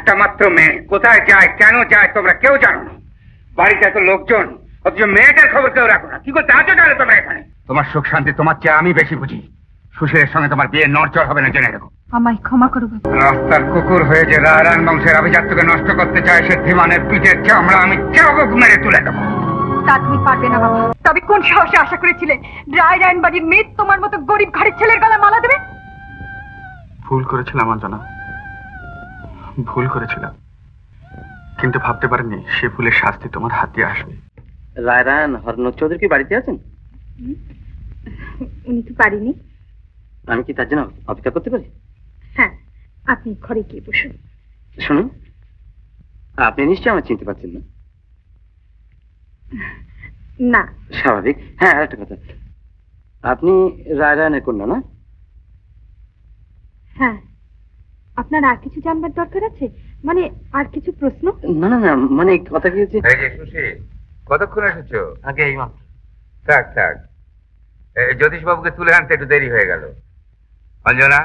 একটা মাত্র মেয়ে, কোথায় যায় কেন যায় তোমরা কেউ জানো না। বাড়িতে এত লোকজন, অথচ মেয়েটার খবর কেউ রাখো না। কি করতে আছো তাহলে তোমরা এখানে? তোমার সুখ শান্তি তোমার চেয়ে আমি বেশি বুঝি। সুশীলের সঙ্গে তোমার বিয়ে নড়চড় হবে না, জেনে রাখো। আমায় ক্ষমা করো বাবা। রাস্তার কুকুর হয়ে যে রায়রান বংশের আভিজাত্যকে নষ্ট করতে চায়, সে ধীমানের পিঠের চামড়া আমি চাবুক মেরে তুলে দেবো। তা তুমি পারবে না বাবা। তবে কোন সাহসে আশা করেছিলে রায়রান বাড়ির মেয়ে তোমার মতো গরিব ঘরের ছেলের গলায় মালা দেবে? ভুল করেছিলাম অঞ্জনা, ভুল করেছিলাম, কিন্তু ভাবতে পারিনি সে ভুলের শাস্তি তোমার হাত দিয়ে আসবে। রায়রান হরনক চৌধুরী কি বাড়িতে আছেন? উনি তো পারিনি। আমি কি তার জন্য অপেক্ষা করতে পারি? হ্যাঁ, আপনি ঘরে গিয়ে বসুন। শুনুন, আপনি নিশ্চয়ই আমার চিনতে পারছেন না? না। স্বাভাবিক। হ্যাঁ, আর একটা কথা, আপনি রায়রানের কন্যা না? হ্যাঁ। আপনার আর কিছু জানবার দরকার আছে? মানে আর কিছু প্রশ্ন? না না না, মানে কথা কি হচ্ছে। এই যে সুশীল, কতক্ষণ এসেছো? আগে এই মাত্র। থাক থাক, জ্যোতিষ বাবুকে তুলে আনতে একটু দেরি হয়ে গেল। অঞ্জনা,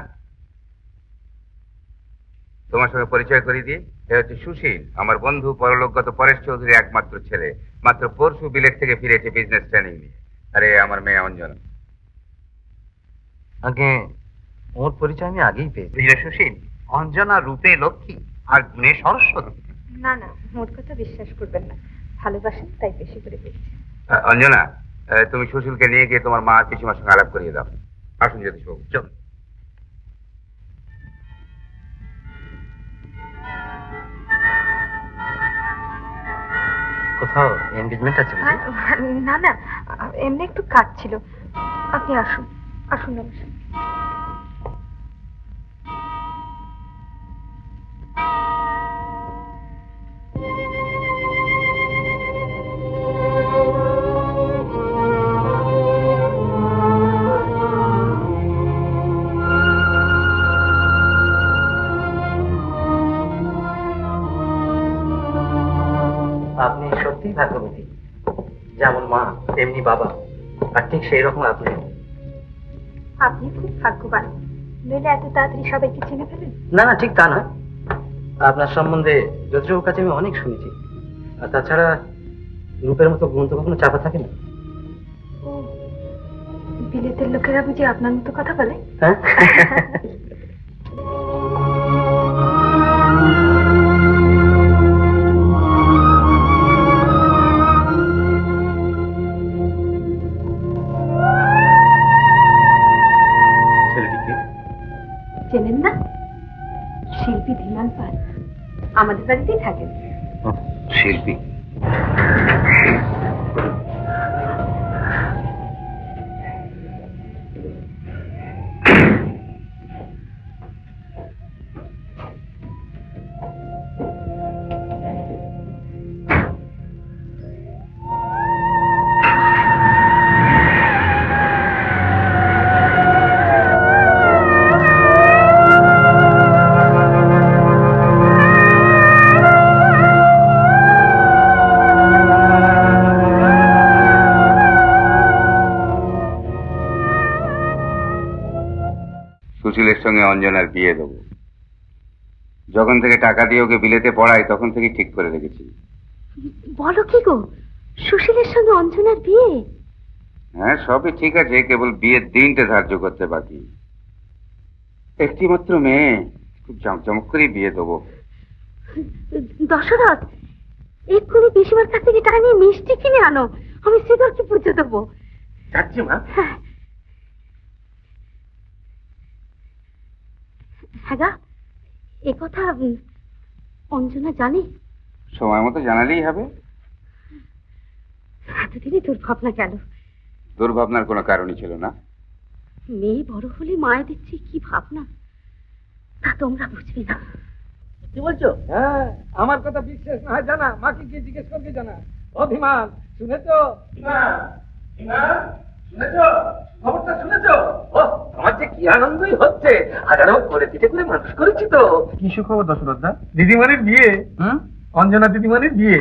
তোমার সঙ্গে পরিচয় করিয়ে দিই। এ হচ্ছে সুশীল, আমার বন্ধু পরলোকগত পরেশ চৌধুরীর একমাত্র ছেলে। মাত্র পরশু বিলেত থেকে ফিরেছে বিজনেস ট্রেনিং নিয়ে। আরে আমার মেয়ে অঞ্জনা। আগে ওর পরিচয় আমি আগেই পেয়েছি। সুশীল, অঞ্জনা রূপে লক্ষ্মী আর গুণে সরস্বতী। না না, মোট কথা বিশ্বাস করবেন না। ভালোবাসেন তাই বেশি করে পেয়েছি। অঞ্জনা, তুমি সুশীলকে নিয়ে গিয়ে তোমার মা আর পিসিমার সঙ্গে আলাপ করিয়ে দাও। আসুন জ্যোতিষবাবু, চল। কোথাও এনগেজমেন্ট আছে? না না, এমনি একটু কাজ ছিল। আপনি আসুন, আসুন আমার সাথে। আপনি সত্যিই ভাগ্যবতী, যেমন মা তেমনি বাবা, আর ঠিক সেই রকম আপনি। আপনি খুব ভাগ্যবান, নইলে এত তাড়াতাড়ি সবাইকে চিনে ফেলেন। না না, ঠিক তা নয়। আপনার সম্বন্ধে জ্যোতিষবাবুর কাছে আমি অনেক শুনেছি। আর তাছাড়া রূপের মতো গুণ তো কখনো চাপা থাকে না। ও, বিলেতের লোকেরা বুঝি আপনার মতো কথা বলে? হ্যাঁ। চেনেন না? শিল্পী ধীমান পাল, আমাদের বাড়িতেই থাকেন। শিল্পী? সুশীলের সঙ্গে অঞ্জনার বিয়ে দেবো। যখন থেকে টাকা দিয়ে ওকে বিলেতে পড়াই তখন থেকে ঠিক করে রেখেছি। বলো কি গো, সুশীলের সঙ্গে অঞ্জনার বিয়ে? হ্যাঁ, সবই ঠিক আছে, কেবল বিয়ের দিনটা ধার্য করতে বাকি। একটি মাত্র মেয়ে, খুব জমজমক করে বিয়ে দেবো। দশরথ, এক্ষুনি পিসিমার কাছ থেকে টাকা নিয়ে মিষ্টি কিনে আনো, আমি শ্রীধরকে পুজো দেবো। যাচ্ছি মা। হ্যাঁ গা, এ কথা অঞ্জনা জানে? সময় মতো জানালেই হবে। এতদিনই দুর্ভাবনা গেল। দুর্ভাবনার কোনো কারণই ছিল না। মেয়ে বড় হলে মায়ের দিচ্ছে কি ভাবনা, তা তোমরা বুঝবে না। কি বলছো? হ্যাঁ, আমার কথা বিশ্বাস না হয় জানা, মাকে গিয়ে জিজ্ঞেস করবে জানা। অভিমান শুনেছো? শুনেছো? খবরটা শুনেছো? আমার যে কি আনন্দই হচ্ছে, হাজারো করে পিঠে করে মানুষ করেছি তো। কি সুখবর দশরথ দা? দিদিমানের বিয়ে? অঞ্জনা দিদিমানের বিয়ে?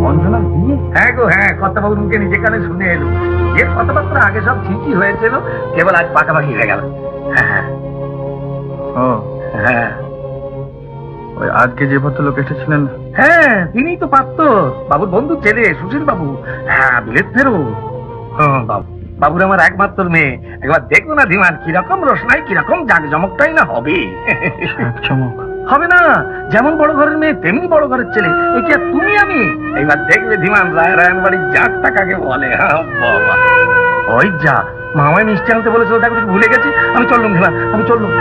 অঞ্জনার বিয়ে? হ্যাঁ গো হ্যাঁ, কর্তাবাবুর মুখে নিজে কানে শুনে এলো। এর কথাবার্তা আগে সব ঠিকই হয়েছিল, কেবল আজ পাকাপাকি হয়ে গেল। হ্যাঁ। ও হ্যাঁ। ওই আজকে যে ভদ্রলোক এসেছিলেন? হ্যাঁ, তিনিই তো পাত্র, বাবুর বন্ধু ছেলে সুশীল বাবু। হ্যাঁ, বিলেত ফেরো। বাবুর আমার একমাত্র মেয়ে। একবার দেখো না ধীমান, কিরকম রোশনাই, কিরকম জাঁকজমকটাই না হবে। চমক হবে না? যেমন বড় ঘরের মেয়ে তেমনি বড় ঘরের ছেলে। এ কি আর তুমি আমি? এইবার দেখবে ধীমান, রায়ন বাড়ির জাতটা কাকে বলে। বাবা, ওই যা মামায় মিষ্টি আনতে বলেছিল, দেখো ভুলে গেছি। আমি চললুম ধীমান, আমি চললুম।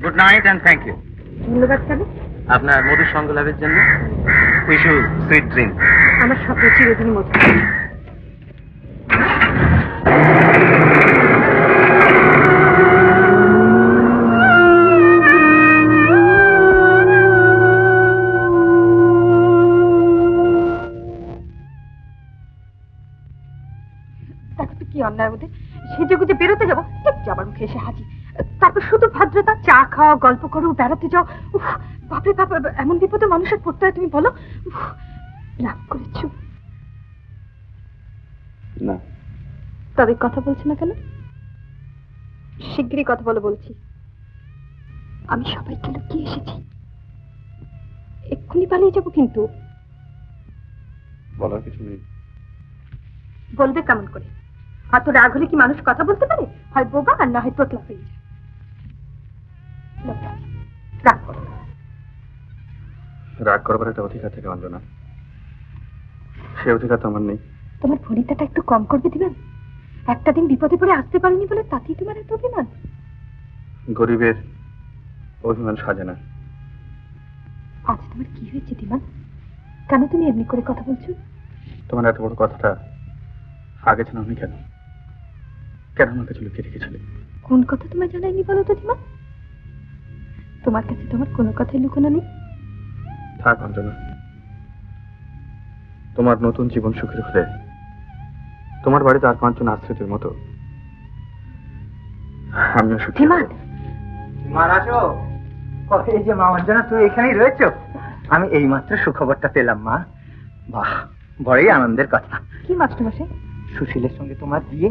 Good night and thank you. ধন্যবাদ কেন? আপনার মধুর সঙ্গ লাভের জন্য। Wish you sweet dream. আমার স্বপ্ন চিরদিনই মধুর। কি অন্যায় ওদের, সেজে গুজে বেরোতে যাবো, যাবার মুখে এসে হাজির। তারপর শুধু ভদ্রতা, চা খাওয়া, গল্প করো, বেড়াতে যাও। বাপরে বাপ, এমন বিপদে মানুষের পড়তে হয় তুমি বলো? রাগ করেছো? না। তবে কথা বলছো না কেন? শিগগিরই কথা বলো বলছি। আমি সবাইকে লুকিয়ে এসেছি, এক্ষুনি পালিয়ে যাবো। কিন্তু বলার কিছু নেই। বলবে কেমন করে? এত রাগ হলে কি মানুষ কথা বলতে পারে? হয় বোবা আর না হয় তোতলা হয়ে যায়। রাগ করো। রাগ করবার একটা অধিকার থেকে অঞ্জনা, সে অধিকার তো আমার নেই। তোমার ফরিদাটা একটু কম করবে দিবেন? একটা দিন বিপদে পড়ে আসতে পারিনি বলে তাতেই তোমার এত অভিমান? গরিবের অভিমান সাজে না। আজ তোমার কি হয়েছে দিমান? কেন তুমি এমনি করে কথা বলছো? তোমার এত বড় কথাটা আগে জানাওনি কেন? কেন আমার কাছে লুকিয়ে রেখেছিলে? কোন কথা তোমায় জানাইনি বলো তো দিমান? তোমার কাছে তোমার কোনো কথাই লুকোনো নেই। থাক অঞ্জনা, তোমার নতুন জীবন সুখের হলে তোমার বাড়িতে আর 5 জন আশ্রিতের মতো আমিও সুখী। আছো? এই যে মা অঞ্জনা, তুমি এখানেই রয়েছো? আমি এইমাত্র সুখবরটা পেলাম মা। বাহ, বড়ই আনন্দের কথা। কি মাস্টারমশাই? সুশীলের সঙ্গে তোমার বিয়ে।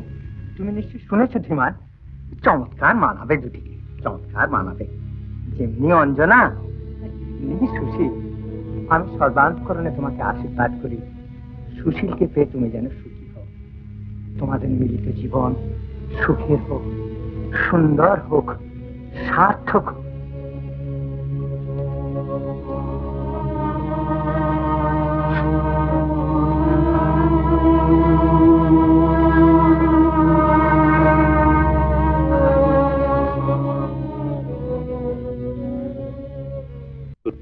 তুমি নিশ্চয়ই শুনেছো ধীমান? চমৎকার মানাবে দুটিকে, চমৎকার মানাবে। যেমনি অঞ্জনা তেমনি সুশীল। আমি সর্বান্তঃকরণে তোমাকে আশীর্বাদ করি, সুশীলকে পেয়ে তুমি যেন সুখী হও। তোমাদের মিলিত জীবন সুখের হোক, সুন্দর হোক, সার্থক হোক।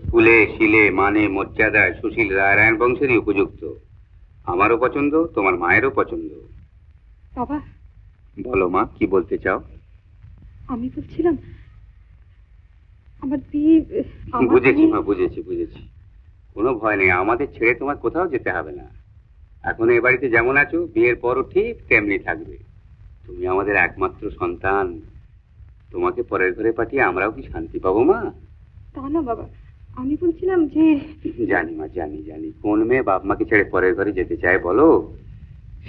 ফুলে শিলে মানে মর্যাদায় সুশীল রায়রায়ণ বংশেরই উপযুক্ত। আমারও পছন্দ, তোমার মায়েরও পছন্দ। বাবা, বলো মা, কি বলতে চাও? আমি বলছিলাম আমার বিয়ে। বুঝেছি মা, বুঝেছি বুঝেছি। কোনো ভয় নেই, আমাদের ছেড়ে তোমার কোথাও যেতে হবে না। এখন এ বাড়িতে যেমন আছো, বিয়ের পরও ঠিক তেমনি থাকবে। তুমি আমাদের একমাত্র সন্তান, তোমাকে পরের ঘরে পাঠিয়ে আমরাও কি শান্তি পাবো মা? তা না বাবা, আমি বলছিলাম যে। জানি মা, জানি জানি, কোন মেয়ে বাপ মাকে ছেড়ে পরের ঘরে যেতে চায় বলো?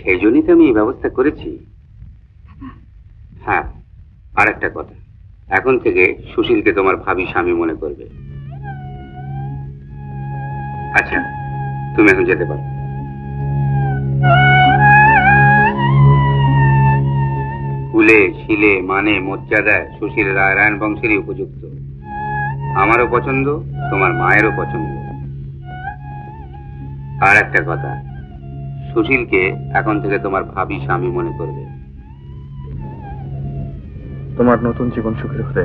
সেই জন্যই তো আমি এই ব্যবস্থা করেছি। হ্যাঁ, আর একটা কথা, এখন থেকে সুশীলকে তোমার ভাবি স্বামী মনে করবে। আচ্ছা, তুমি এখন যেতে পারো। ফুলে শিলে মানে মর্যাদায় সুশীল রায়রায়ণ বংশেরই উপযুক্ত। আমারও পছন্দ, তোমার মায়েরও পছন্দ। আর একটা কথা, সুশীলকে এখন থেকে তোমার ভাবি স্বামী মনে করবে। তোমার নতুন জীবন সুখের হলে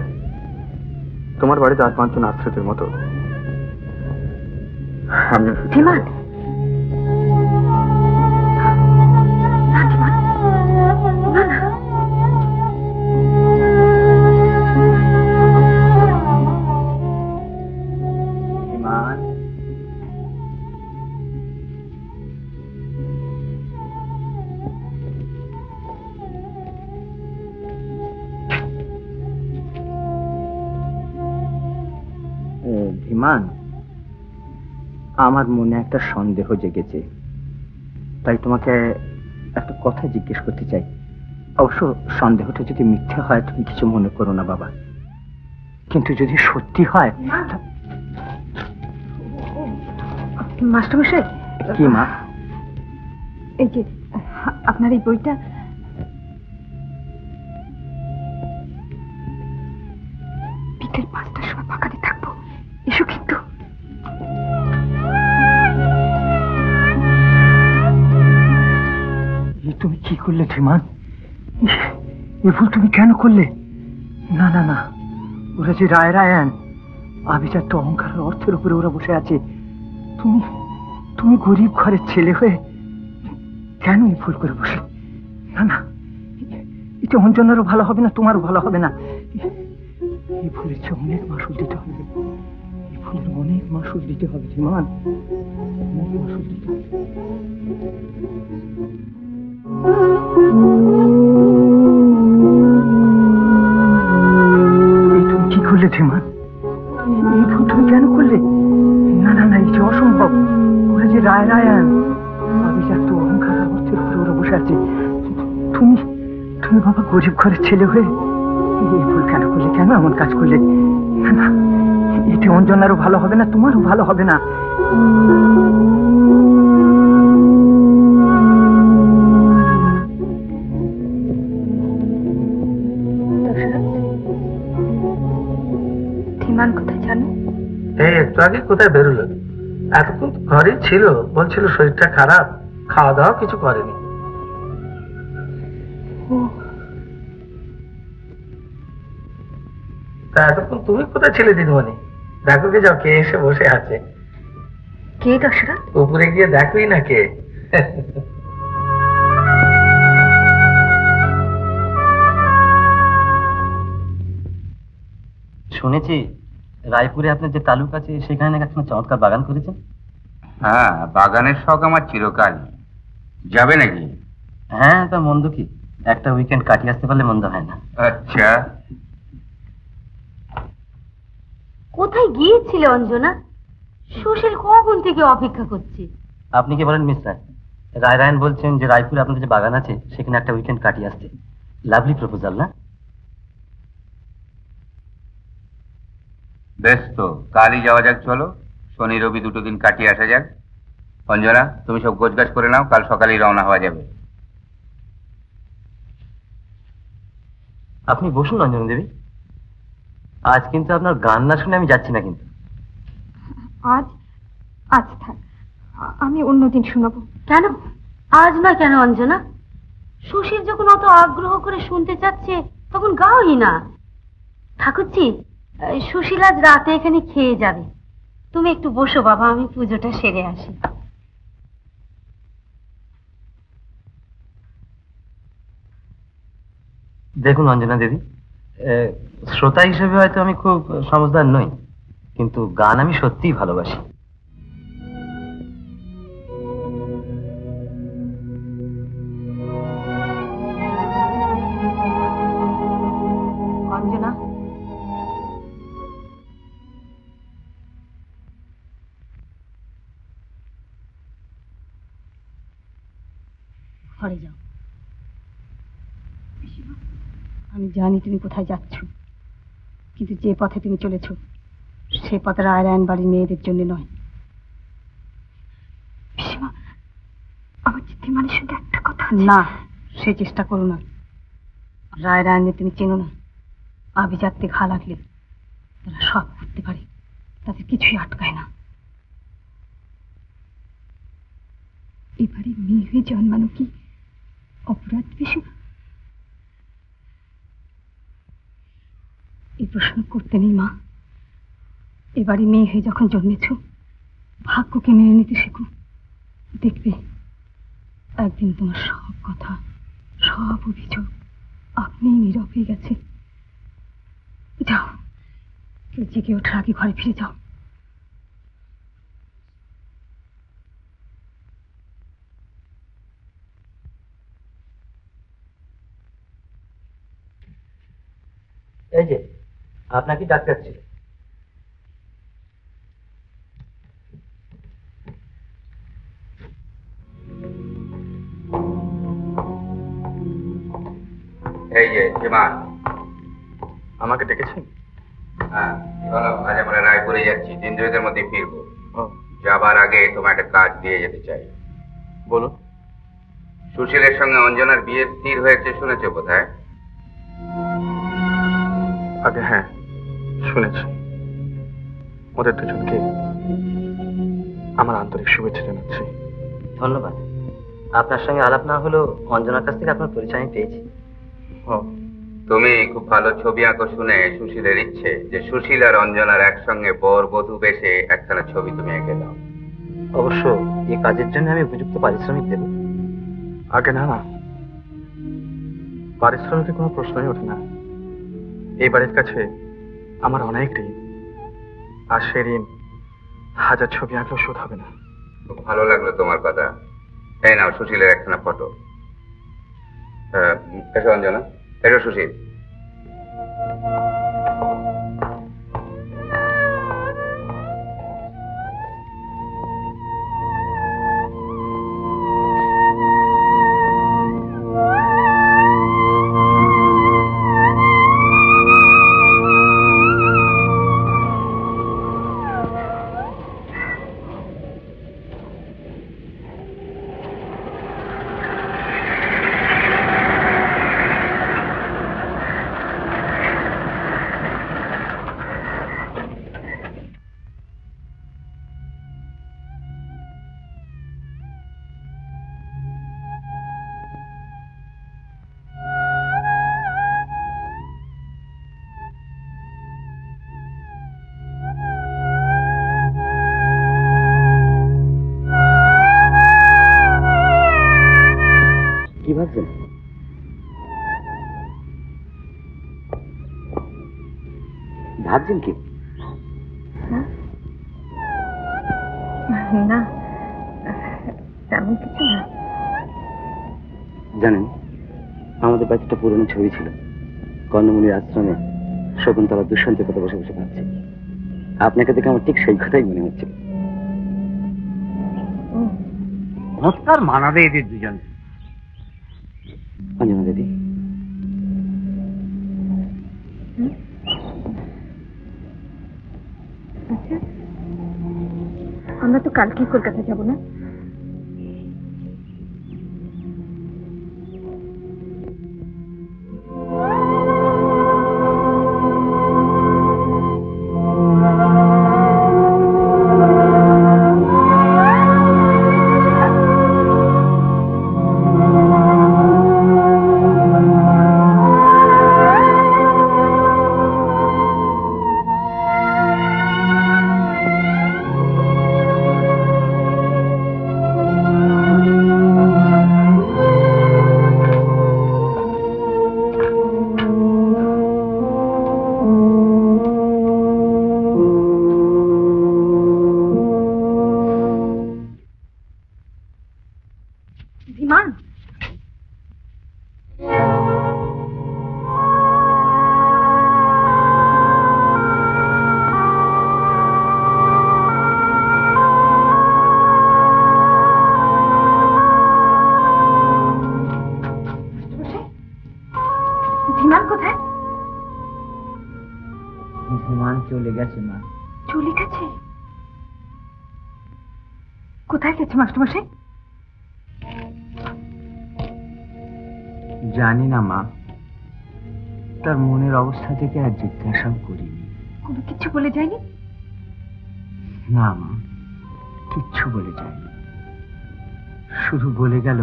তোমার বাড়িতে আর 5 জন আশ্রিতের মতো আমিও সুখী। ধীমান, আমার মনে একটা সন্দেহ জেগেছে, তাই তোমাকে একটা কথা জিজ্ঞেস করতে চাই। অবশ্য সন্দেহটা যদি মিথ্যে হয় তুমি কিছু মনে করো না বাবা, কিন্তু যদি সত্যি হয়। মাস্টারমশাই। কি মা? এই যে আপনার এই বইটা। বিকেল 5টার সময় বাগানে থাকবো, এসো কিন্তু। তুমি কি করলে ধীমান? এ ভুল তুমি কেন করলে? না না না, ওরা যে রায়রায়ণ, আভিজাত্য অহংকারের অর্থের উপরে ওরা বসে আছে। তুমি তুমি গরিব ঘরের ছেলে হয়ে কেন এই ভুল করে বসলে? না না, এটা অঞ্জনেরও ভালো হবে না, তোমারও ভালো হবে না। এই ভুলের চেয়ে অনেক মাসুল দিতে হবে, এই ভুলের অনেক মাসুল দিতে হবে ধীমান, অনেক মাসুল দিতে হবে। তুমি কি করলে ধীমান? এই ভুল তুমি কেন করলে? না না না, এই যে অসম্ভব। ওরা যে রায়রায়ণ, আভিজাত্য অহংকার অর্থের উপরে ওরা বসে আছে। তুমি তুমি বাবা গরিব ঘরের ছেলে হয়ে এই ভুল কেন করলে? কেন এমন কাজ করলে? না না, এতে অঞ্জনারও ভালো হবে না, তোমারও ভালো হবে না। ধীমান কোথায় জানো? এই একটু আগে কোথায় বেরোলো? এতক্ষণ তো ঘরেই ছিল, বলছিল শরীরটা খারাপ, খাওয়া দাওয়া কিছু করেনি। তা এতক্ষণ তুমি কোথায় ছিলে দিদিমণি? দেখো কে যাও, কে এসে বসে আছে। কে দশরথ? উপরে গিয়ে দেখোই না কে। শুনেছি রায়পুরে আপনার যে তালুক আছে সেখানে নাকি একটা চমৎকার বাগান করেছেন। হ্যাঁ, বাগানের শখ আমার চিরকাল। যাবে নাকি? হ্যাঁ, তা মন্দ কি, একটা উইকেন্ড কাটিয়ে আসতে পারলে মন্দ হয় না। আচ্ছা, কোথায় গিয়েছিলে অঞ্জনা? সুশীল কখন থেকে অপেক্ষা করছে। আপনি কি বলেন মিস রায়? রায়রায়ণ বলছেন যে রায়পুরে আপনাদের যে বাগান আছে সেখানে একটা উইকেন্ড কাটিয়ে আসতে। লাভলি প্রপোজাল না? বেশ, তো কালই যাওয়া যাক। চলো, শনি রবি দুটো দিন কাটিয়ে আসা যাক। অঞ্জনা, তুমি সব গোছগাছ করে নাও, কাল সকালেই রওনা হওয়া যাবে। আপনি বসুন অঞ্জনা দেবী, আজ কিন্তু আপনার গান না শুনে আমি যাচ্ছি না। কিন্তু আজ আজ থাক, আমি অন্যদিন শোনাবো। কেন আজ না? কেন অঞ্জনা? সুশীল যখন অত আগ্রহ করে শুনতে চাচ্ছে তখন গাওই না। ঠাকুরজি, সুশীল আজ রাতে এখানে খেয়ে যাবে। তুমি একটু বসো বাবা, আমি পুজোটা সেরে আসি। দেখুন অঞ্জনা দেবী, শ্রোতা হিসেবে হয়তো আমি খুব সমঝদার নই, কিন্তু গান আমি সত্যিই ভালোবাসি। অঞ্জনা, ঘরে যাও। আমি জানি তুমি কোথায় যাচ্ছ, কিন্তু যে পথে তুমি চলেছ সে পথে রায়রায়ণ বাড়ির মেয়েদের জন্য নয়। পিসিমা, আমার ধীমানের সঙ্গে একটা কথা না, সে চেষ্টা করো না। রায়রায়ণকে তুমি চেনো না, আভিজাত্যে ঘা লাগলে তারা সব করতে পারে, তাদের কিছুই আটকায় না। এবারে মেয়ে হয়ে জন্মানো কি অপরাধ পিসিমা? এই প্রশ্ন করতে নেই মা। এবারে মেয়ে হয়ে যখন জন্মেছ, ভাগ্যকে মেনে নিতে শেখো। দেখবে একদিন তোমার সব কথা, সব অভিযোগ আপনিই নীরব হয়ে গেছে। যাও, কেউ জেগে ওঠার আগে ঘরে ফিরে যাও। এই যে আপনাকে ডাক্তার ছিল। এই যে বিমান, আমাকে ডেকেছেন? হ্যাঁ চলো, আজ আমরা রায়পুরে যাচ্ছি, 3 দিনের মধ্যে ফিরবো। ও, যাবার আগে তোমার একটা কাজ দিয়ে যেতে চাই। বলুন। সুশীলের সঙ্গে অঞ্জনার বিয়ে স্থির হয়েছে, শুনেছো কোথায়? আগে হ্যাঁ শুনেছি। ওদের দুজনকে আমার আন্তরিক শুভেচ্ছা জানাচ্ছি। ধন্যবাদ। আপনার সঙ্গে আলাপ না হলেও অঞ্জনার কাছ থেকে আপনার পরিচয় আমি পেয়েছি। ও, তুমি খুব ভালো ছবি আঁকো শুনে সুশীলের ইচ্ছে যে সুশীল আর অঞ্জনার একসঙ্গে বর বধূ বেশে একখানা ছবি তুমি এঁকে দাও। অবশ্য এই কাজের জন্য আমি উপযুক্ত পারিশ্রমিক দেব। আগে না না, পারিশ্রমিকের কোনো প্রশ্নই ওঠে না। এই বাড়ির কাছে আমার অনেক ঋণ, আর সে ঋণ 1000 ছবি আঁকলেও শোধ হবে না। খুব ভালো লাগলো তোমার কথা। এই নাও সুশীলের একখানা ফটো। এসো অঞ্জনা, এসো সুশীল। কি ভাবছেন? ভাবছেন কি? না, তেমন কিছু না। জানেন, আমাদের বাড়িতে একটা পুরনো ছবি ছিল, কর্ণমুনির আশ্রমে শকুন্তলা দুষ্যন্তের কথা বসে বসে ভাবছে। আপনাকে দেখে আমার ঠিক সেই কথাই মনে হচ্ছে। চমৎকার মানাবে এদের দুজন। অঞ্জনা দিদি, আচ্ছা, আমরা তো কালকেই কলকাতা যাব না? বিমান, বিমান কোথায়? বিমান চলে গেছে মা। চলে গেছে? কোথায় গেছে মাস্টারমশাই? জানি না মা, তার মনের অবস্থা থেকে আর জিজ্ঞাসাও করিনি। কোনো কিছু বলে যায়নি? না মা, কিচ্ছু বলে যায়নি, শুধু বলে গেল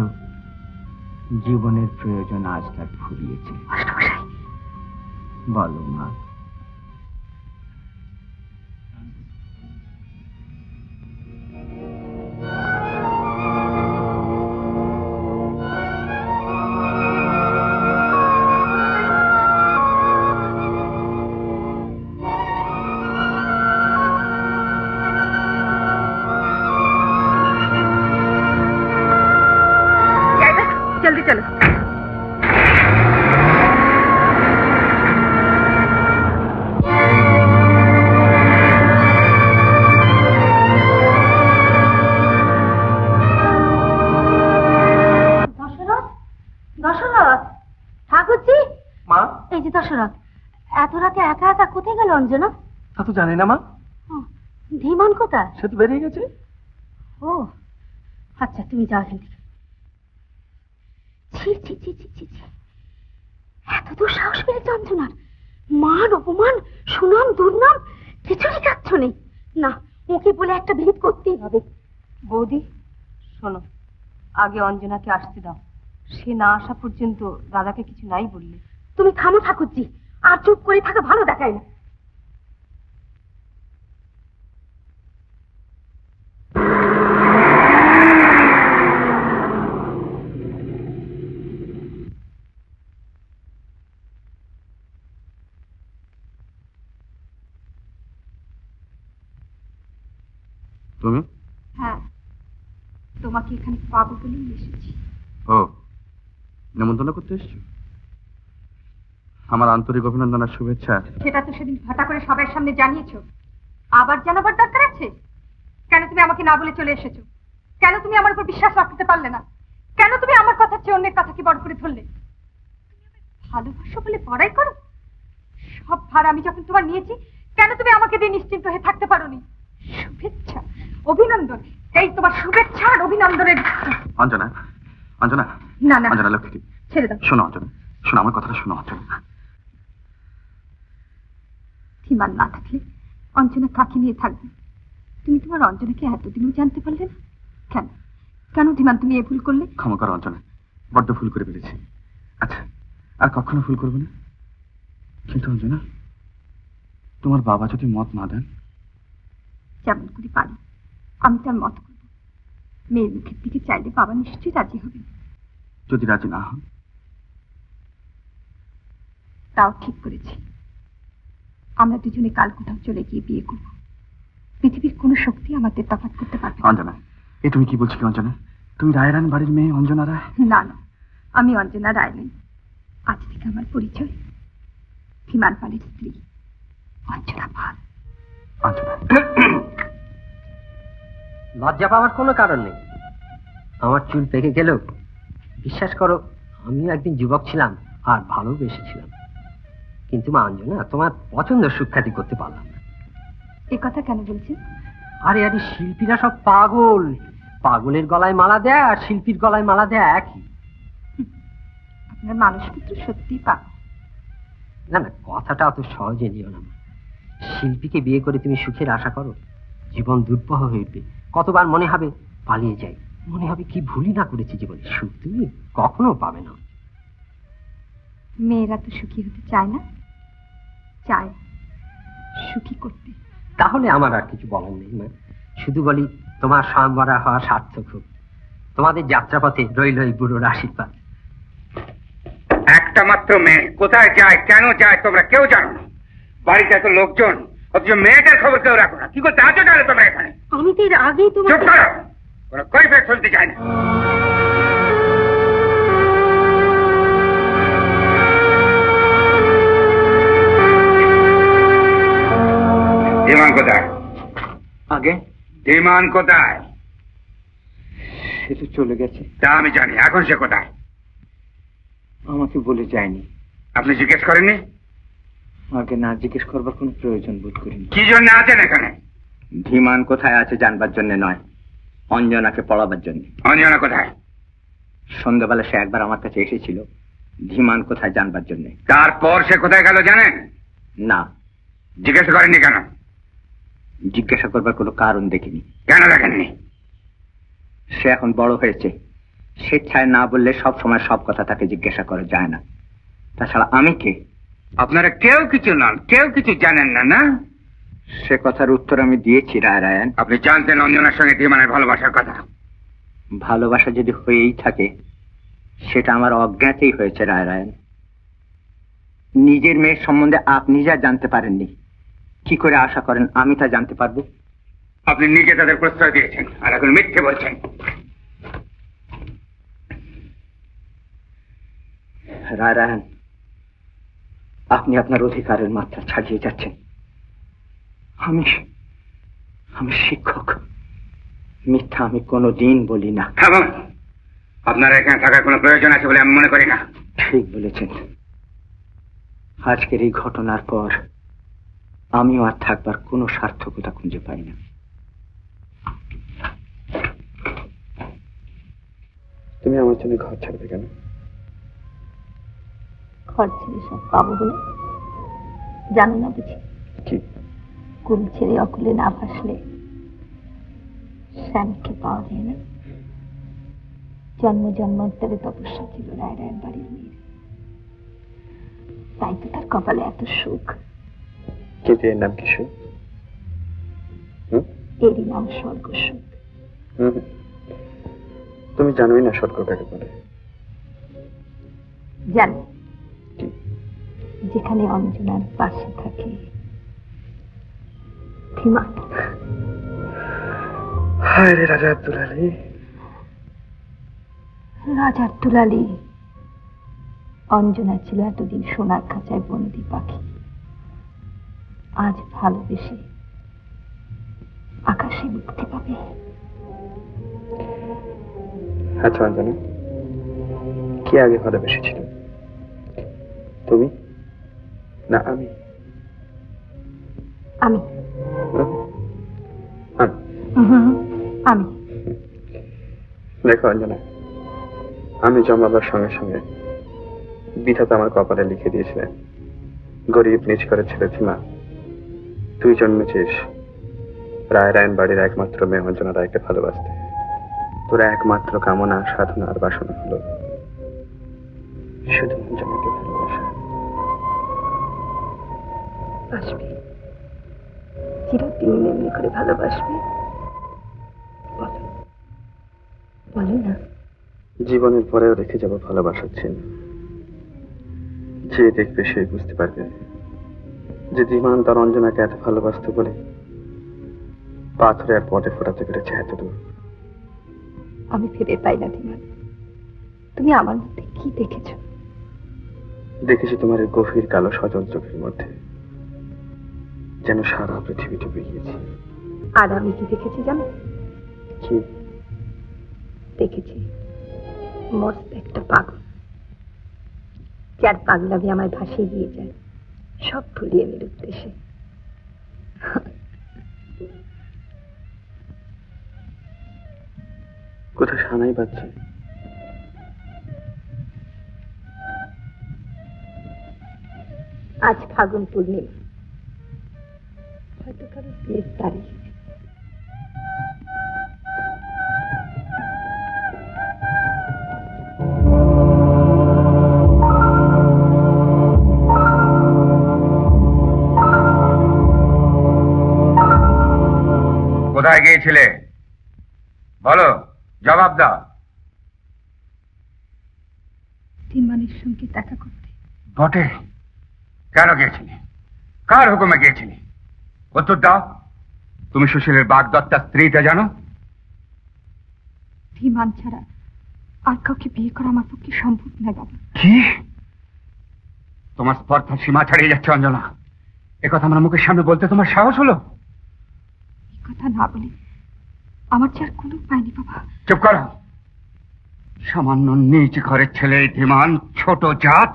জীবনের প্রয়োজন আজ তার ফুরিয়েছে। মাস্টারমশাই, বলো মা। জলদি চলো। রাতে একা একা কোথায় গেল অঞ্জনা? তা তো জানি না মা। ধীমান কোথায়? সে তো বেরিয়ে গেছে। ও আচ্ছা, তুমি যাও এখান থেকে। ছি ছি ছি ছি ছি ছি, এত দূর সাহস পেয়েছে অঞ্জনার! মান অপমান, সুনাম দুর্নাম কিছুরই কাচ্ছ নেই। না, ওকে বলে একটা ভেদ করতেই হবে। বৌদি শোনো, আগে অঞ্জনাকে আসতে দাও। সে না আসা পর্যন্ত দাদাকে কিছু নাই বললে। তুমি থামো ঠাকুরজি, আর চুপ করে থাকা ভালো দেখায় না। তুমি? হ্যাঁ, তোমাকে এখানে পাবো বলেই এসেছি। ও, নেমন্তন্ন করতে এসছো? আমার আন্তরিক অভিনন্দন আর শুভেচ্ছা। সেটা তো সেদিন ভাটা করে সবার সামনে জানিয়েছো, আবার জানাবার দরকার আছে? কেন তুমি আমাকে না বলে চলে এসেছো? কেন তুমি আমার উপর বিশ্বাস রাখতে পারলে না? কেন তুমি আমার কথা চেয়ে অন্যের কথাকে বড় করে ধরলে? ভালোবাসো বলে বড়াই করো? সব ভার আমি যখন তোমার নিয়েছি, কেন তুমি আমাকে দিয়ে নিশ্চিন্ত হয়ে থাকতে পারোনি? শুভেচ্ছা, অভিনন্দন, এই তোমার শুভেচ্ছা আর অভিনন্দনের। অঞ্জনা, অঞ্জনা, না না অঞ্জনা লক্ষ্মী, ছেড়ে দাও। শোনো অঞ্জনা, শোনো আমার কথাটা শোনো অঞ্জনা। ধীমান না থাকলে অঞ্জনা কাকে নিয়ে থাকবে? তুমি তোমার অঞ্জনাকে এতদিনও জানতে পারলে না কেন? কেন ধীমান তুমি এ ভুল করলে? ক্ষমা করো অঞ্জনা, বড্ড ভুল করে ফেলেছি। আচ্ছা, আর কখনো ভুল করবো না। কিন্তু অঞ্জনা, তোমার বাবা যদি মত না দেন? যেমন করে পারি আমি তার মত করব। মেয়ের মুখের দিকে চাইলে বাবা নিশ্চয়ই রাজি হবে। যদি রাজি না হন? তাও ঠিক করেছি, আমরা দুজনে কাল কোথাও চলে গিয়ে বিয়ে করব। পৃথিবীর কোনো শক্তি আমাদের তফাৎ করতে পারবে না। অঞ্জনা, এ তুমি কি বলছো কি অঞ্জনা? তুমি রায়রান বাড়ির মেয়ে অঞ্জনা রায়? না না, আমি অঞ্জনা রায় নই। আজ থেকে আমার পরিচয় ধীমান পালের স্ত্রী অঞ্জনা পাল। অঞ্জনা, লজ্জা পাওয়ার কোনো কারণ নেই। আমার চুল পেকে গেলেও বিশ্বাস করো, আমিও একদিন যুবক ছিলাম আর ভালোবেসেছিলাম। কিন্তু মা অঞ্জনা, তোমার পছন্দ সুখ্যাতি করতে পারলাম না। এ কথা কেন বলছেন? আরে আরে, শিল্পীরা সব পাগল। পাগলের গলায় মালা দেয় আর শিল্পীর গলায় মালা দেয় একই। আপনার মানুষপুত্র সত্যিই পাগল। না না, কথাটা অত সহজে নিও না। শিল্পীকে বিয়ে করে তুমি সুখের আশা করো? জীবন দুর্বহ হয়ে উঠবে। কতবার মনে হবে পালিয়ে যাই, মনে হবে কি ভুলই না করেছি জীবনে। সুখ তুমি কখনো পাবে না। মেয়েরা তো সুখী হতে চায় না, চায় সুখী করতে। তাহলে আমার আর কিছু বলার নেই মা, শুধু বলি তোমার স্বয়ংবরা হওয়া সার্থক হোক। তোমাদের যাত্রাপথে রইল এই বুড়োর আশীর্বাদ। একটা মাত্র মেয়ে কোথায় যায়, কেন যায়, তোমরা কেউ জানো না। বাড়িতে এত লোকজন, অথচ মেয়েটার খবর কেউ রাখো না। কি করতে আছো তাহলে তোমরা এখানে? আমি তো এর আগেই তোমার চুপ করো, কোনো কৈফিয়ত শুনতে চায় না। ধীমান কোথায়? আগে ধীমান কোথায়? সে তো চলে গেছে। তা আমি জানি, এখন সে কোথায়? আমাকে বলে যায়নি। আপনি জিজ্ঞেস করেননি? আগে না জিজ্ঞেস করবার কোনো প্রয়োজন বোধ করিনি। কি জন্য আছেন এখানে? ধীমান কোথায় আছে জানবার জন্য নয়, অঞ্জনাকে পড়াবার জন্য। অঞ্জনা কোথায়? সন্ধ্যাবেলা সে একবার আমার কাছে এসেছিল ধীমান কোথায় জানবার জন্য। তারপর সে কোথায় গেল জানেন? না। জিজ্ঞাসা করেননি কেন? জিজ্ঞাসা করবার কোনো কারণ দেখিনি। কেন দেখেননি? সে এখন বড় হয়েছে, স্বেচ্ছায় না বললে সব সময় সব কথা তাকে জিজ্ঞাসা করা যায় না। তাছাড়া আমি কে? আপনারা কেউ কিছু নন, কেউ কিছু জানেন না, না? সে কথার উত্তর আমি দিয়েছি রায়রায়ণ। আপনি জানতেন অঞ্জনার সঙ্গে ধীমানের ভালোবাসার কথা? ভালোবাসা যদি হয়েই থাকে সেটা আমার অজ্ঞাতেই হয়েছে রায়রায়ণ। নিজের মেয়ের সম্বন্ধে আপনি যা জানতে পারেননি, কি করে আশা করেন আমি তা জানতে পারবো? আপনি নিজে তাদের প্রশ্রয় দিয়েছেন আর এখন মিথ্যে বলছেন। রায়রায়ণ, আপনি আপনার অধিকারের মাত্রা ছাড়িয়ে যাচ্ছেন। আমি শিক্ষক, মিথ্যা আমি কোনোদিন বলি না। আপনারা এখানে থাকার কোনো প্রয়োজন আছে বলে আমি মনে করি না। ঠিক বলেছেন, আজকের এই ঘটনার পর আমিও আর থাকবার কোনো সার্থকতা খুঁজে পাই না। তুমি আমার জন্য ঘর ছাড়বে কেন? ঘর ছেড়ে সব পাবো বলে জানো না বুঝি? কি? কুল ছেড়ে অকুলে না ভাসলে শ্যামকে পাওয়া যায় না। জন্ম জন্মান্তরে তপস্যা ছিল রায়রায়ণ বাড়ির মেয়ের, তাই তো তার কপালে এত সুখ। কিন্তু এর নাম কি সুখ? এরই নাম স্বর্গ সুখ। তুমি জানোই না স্বর্গ কাকে বলে। জানো, যেখানে অঞ্জনার পাশে থাকে ধীমান। হায় রে রাজা দুলালী, রাজার দুলালী। অঞ্জনা ছিল এতদিন সোনার খাঁচায় বন্দি পাখি, আজ ভালোবেসে আকাশে মুক্তি পাবে। আচ্ছা অঞ্জনা, কে আগে ভালোবেসেছিল, তুমি না আমি? আমি। আমি। দেখো অঞ্জনা, আমি জন্মাবার সঙ্গে সঙ্গে বিধাতা আমার কপালে লিখে দিয়েছিলেন, গরিব নিজ করে ছেলে ধীমা, তুই জন্মেছিস রায়রায়ণ বাড়ির একমাত্র মেয়ে অঞ্জনা রায়কে ভালোবাসতে। তোর একমাত্র কামনা, সাধনা আর বাসনা হলো শুধু অঞ্জনাকে ভালোবাসা। বাসবে, চিরদিন এমনি করে ভালোবাসবে। বলো, বলো না। জীবনের পরেও রেখে যাবো ভালোবাসার চিহ্ন। যে দেখবে সে বুঝতে পারবে যে ধীমান তার অঞ্জনাকে এত ভালোবাসত বলে পাথরে আর পটে ফোটাতে পেরেছে এত দূর। আমি ফিরে পাই না ধীমান, তুমি আমার মধ্যে কি দেখেছ? দেখেছি তোমার এই গভীর কালো সজল চোখের মধ্যে যেন সারা পৃথিবী ডুবে গিয়েছে। আর আমি কি দেখেছি জানো? কি দেখেছি? মস্ত একটা পাগল, যার পাগলামি আমায় ভাসিয়ে দিয়ে যায় সব ভুলিয়ে নির উদ্দেশ্যে। কোথায় সানাই বাজছে? আজ ফাগুন পূর্ণিমা, হয়তো কারো বিয়ের তারিখ। কোথায় গিয়েছিলে বলো, জবাব দাও। ধীমানের সঙ্গে দেখা করতে। বটে, কেন গিয়েছিলে? কার হুকুমে গিয়েছিলে? উত্তর দাও। তুমি সুশীলের বাগদত্তার স্ত্রীটা জানো? ধীমান ছাড়া আর কাউকে বিয়ে করা আমার পক্ষে সম্ভব নয় বাবা। কি? তোমার স্পর্ধা সীমা ছাড়িয়ে যাচ্ছে অঞ্জনা। একথা আমার মুখের সামনে বলতে তোমার সাহস হলো? এই কথা না বলে আমার যে আর কোনো উপায় নেই বাবা। চুপ করো। সামান্য নিচ ঘরের ছেলে ধীমান, ছোট জাত।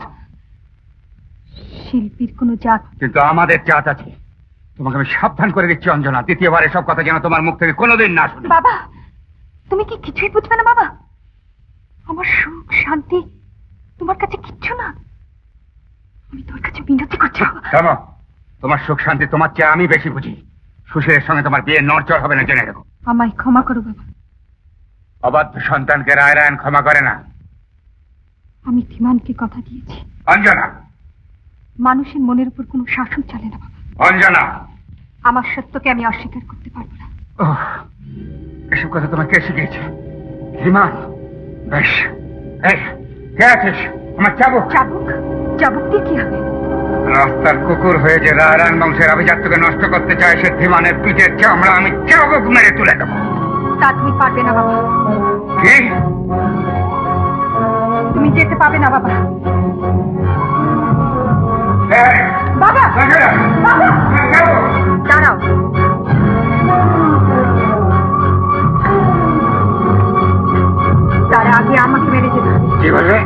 শিল্পীর কোনো জাত, কিন্তু আমাদের জাত আছে। তোমাকে আমি সাবধান করে দিচ্ছি অঞ্জনা, দ্বিতীয়বার এসব কথা যেন তোমার মুখ থেকে কোনোদিন না শুনি। বাবা তুমি কি কিছুই বুঝবে না বাবা? আমার সুখ শান্তি তোমার কাছে কিচ্ছু না। আমি তোর কাছে মিনতি করছি বাবা। থামো। তোমার সুখ শান্তি তোমার চেয়ে আমি বেশি বুঝি। সুশীলের সঙ্গে তোমার বিয়ে নড়চড় হবে না, জেনে রেখো। আমায় ক্ষমা করো বাবা। অবাধ্য সন্তানকে রায়রায়ণ ক্ষমা করে না। আমি ধীমানকে কথা দিয়েছি, অঞ্জনা, মানুষের মনের উপর কোনো শাসন চলে না বাবা। অঞ্জনা, আমার সত্যকে আমি অস্বীকার করতে পারবো না। এসব কথা তোমার কে শিখিয়েছে? ধীমান? বেশ, এই কে আছিস? আমার চাবুক। চাবুক? চাবুক দিয়ে কি হবে? রাস্তার কুকুর হয়ে যে রায়রায়ণ বংশের আভিজাত্যকে নষ্ট করতে চায় সে ধীমানের পিঠের চামড়া আমি চাবুক মেরে তুলে দেবো। তা তুমি পারবে না বাবা। কি? তুমি যেতে পারবে না বাবা। এই, বাবা অঞ্জনা, বাবা চাবুক। দাঁড়াও। তার আগে আমাকে মেরে যেতে হবে। কি বলবে?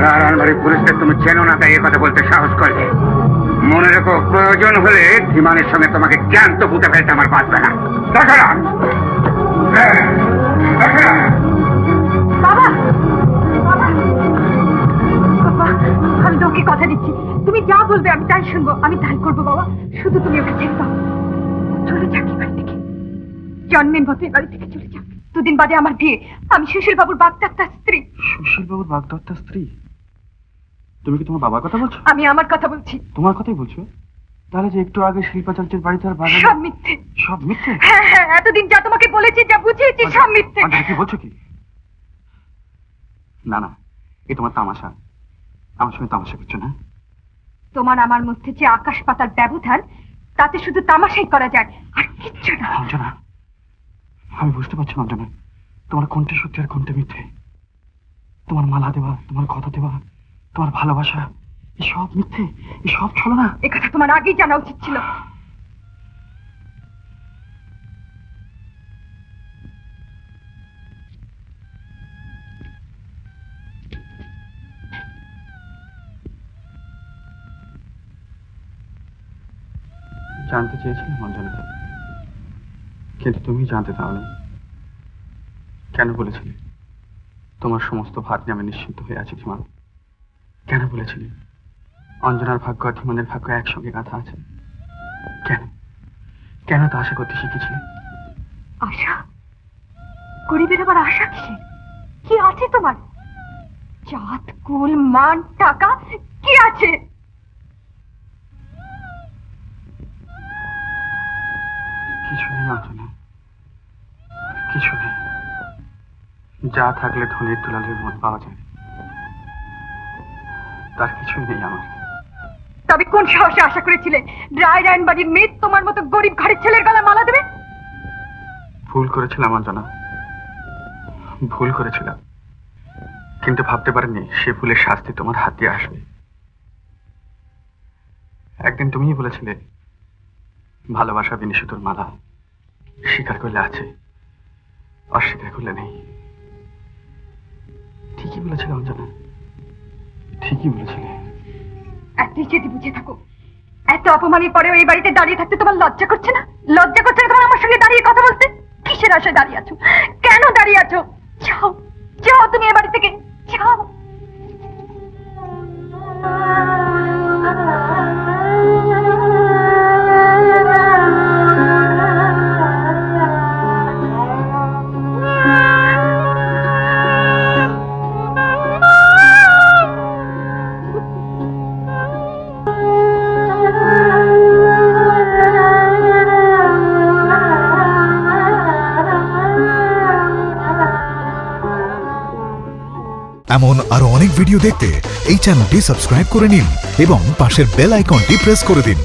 রায়রায়ণ বাড়ির পুলিশকে তুমি চেনো না তাই এ কথা বলতে সাহস করলে। মনে রেখো, প্রয়োজন হলে ধীমানের সঙ্গে তোমাকে জ্যান্ত পুঁতে ফেলতে আমার বাঁচবে না। বাবা, আমি তোকে কথা দিচ্ছি, তুমি যা বলবে আমি তাই শুনবো, আমি তাই করবো বাবা। শুধু তুমি ওকে চেক দাও, চলে যাক এই বাড়ি থেকে, জন্মের মতো এই বাড়ি থেকে চলে যাক। দুদিন বাদে আমার বিয়ে, আমি সুশীল বাবুর বাগদত্তার স্ত্রী। সুশীল বাবুর বাগদত্তার স্ত্রী? তুমি কি তোমার বাবার কথা বলছো? আমি আমার কথা বলছি। তোমার কথাই বলছো? তাহলে যে একটু আগে শিল্পাচার্যের বাড়ি তার বাগান, সব মিথ্যে। সব মিথ্যে? হ্যাঁ হ্যাঁ, এতদিন যা তোমাকে বলেছি, যা বুঝিয়েছি, সব মিথ্যে। কি বলছো কি? না না, এ তোমার তামাশা। আমার সঙ্গে তামাশা করছো না? তোমার আমার মধ্যে যে আকাশ পাতার ব্যবধান, তাতে শুধু তামাশাই করা যায়, আর কিচ্ছু না। অঞ্জনা, আমি বুঝতে পারছি না অঞ্জনা, তোমার কোনটা সত্যি আর কোনটা মিথ্যে। তোমার মালা দেওয়া, তোমার কথা দেওয়া, তোমার ভালোবাসা, এসব মিথ্যে, এসব ছলনা। এ কথা তোমার আগেই জানা উচিত ছিল। জানতে চেয়েছিলাম অঞ্জনা, কিন্তু তুমি জানতে দাওনি। কেন বলেছিলে তোমার সমস্ত ভাগ নিয়ে আমি নিশ্চিন্ত হয়ে আছি ধীমান? কেন বলেছিলে অঞ্জনার ভাগ্য আর ধীমানের ভাগ্য একসঙ্গে গাঁথা আছে? কেন কেন তা আশা করতে শিখেছিলে? আশা? গরিবের আবার আশা কিসের? কি আছে তোমার? জাত, কুল, মান, টাকা কি আছে? কিছু নেই অঞ্জনা, কিছু নেই। যা থাকলে ধনের দুলালের মন পাওয়া যায়, তার কিছুই নেই আমার। তবে কোন সাহসে আশা করেছিলে রায়রায়ণ বাড়ির মেয়ে তোমার মতো গরিব ঘরের ছেলের গলায় মালা দেবে? ভুল করেছিলাম অঞ্জনা, ভুল করেছিলাম, কিন্তু ভাবতে পারিনি সে ভুলের শাস্তি তোমার হাত দিয়ে আসবে। একদিন তুমিই বলেছিলে ভালোবাসা বিনি সুতোর মালা, স্বীকার করলে আছে, অস্বীকার করলে নেই। ঠিকই বলেছিলে অঞ্জনা, ঠিকই বলেছিলে। এতই যদি বুঝে থাকো, এত অপমানের পরেও এই বাড়িতে দাঁড়িয়ে থাকতে তোমার লজ্জা করছে না? লজ্জা করছে না তোমার আমার সঙ্গে দাঁড়িয়ে কথা বলতে? কিসের আশায় দাঁড়িয়ে আছো? কেন দাঁড়িয়ে আছো? যাও, যাও তুমি এ বাড়ি থেকে, যাও। এমন আরো অনেক ভিডিও দেখতে এই চ্যানেলটি সাবস্ক্রাইব করে নিন এবং পাশের বেল আইকনটি প্রেস করে দিন।